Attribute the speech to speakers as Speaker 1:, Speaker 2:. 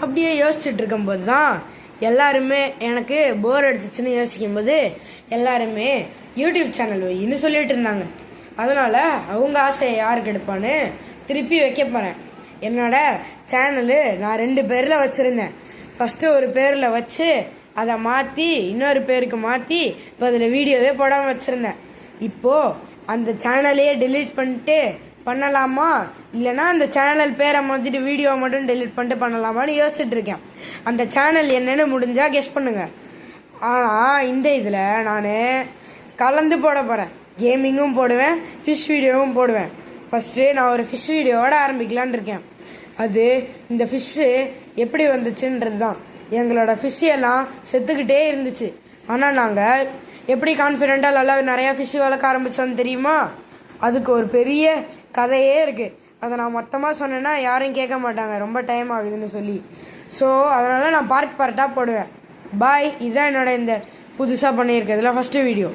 Speaker 1: அப்படியே யோசிச்சுட்டு இருக்கும்போது தான் எல்லாருமே எனக்கு போர் அடிச்சிச்சுன்னு யோசிக்கும்போது எல்லாருமே யூடியூப் சேனல் வைன்னு சொல்லிட்டு இருந்தாங்க. அதனால அவங்க ஆசையை யாருக்கு எடுப்பான்னு திருப்பி வைக்க போகிறேன். என்னோட சேனலு நான் 2 பேரில் வச்சுருந்தேன். ஃபஸ்ட்டு ஒரு பேரில் வச்சு அதை மாற்றி இன்னொரு பேருக்கு மாற்றி இப்போ அதில் வீடியோவே போடாமல் வச்சுருந்தேன். இப்போது அந்த சேனலையே டெலீட் பண்ணிட்டு பண்ணலாமா, இல்லைனா அந்த சேனல் பேரை மாற்றிட்டு வீடியோ மட்டும் டெலீட் பண்ணிட்டு பண்ணலாமான்னு யோசிச்சுட்டு இருக்கேன். அந்த சேனல் என்னன்னு முடிஞ்சா கெஸ் பண்ணுங்க. ஆனால் இந்த இதில் நான் கலந்து போட போகிறேன். கேமிங்கும் போடுவேன், ஃபிஷ் வீடியோவும் போடுவேன். ஃபஸ்ட்டு நான் ஒரு ஃபிஷ் வீடியோவோட ஆரம்பிக்கலான் இருக்கேன். அது இந்த ஃபிஷ்ஷு எப்படி வந்துச்சுன்றது தான். எங்களோட ஃபிஷ் எல்லாம் செத்துக்கிட்டே இருந்துச்சு. ஆனால் நாங்கள் எப்படி கான்ஃபிடென்ட்டாக நல்லா நிறையா ஃபிஷ் வளர்க்க ஆரம்பித்தோன்னு தெரியுமா? அதுக்கு ஒரு பெரிய கதையே இருக்குது. அதை நான் மொத்தமாக சொன்னேன்னா யாரும் கேட்க மாட்டாங்க, ரொம்ப டைம் ஆகுதுன்னு சொல்லி. ஸோ அதனால் நான் பார்ட்டாக போடுவேன். பாய். இதுதான் என்னோட இந்த புதுசாக பண்ணியிருக்கிறதுல ஃபஸ்ட்டு வீடியோ.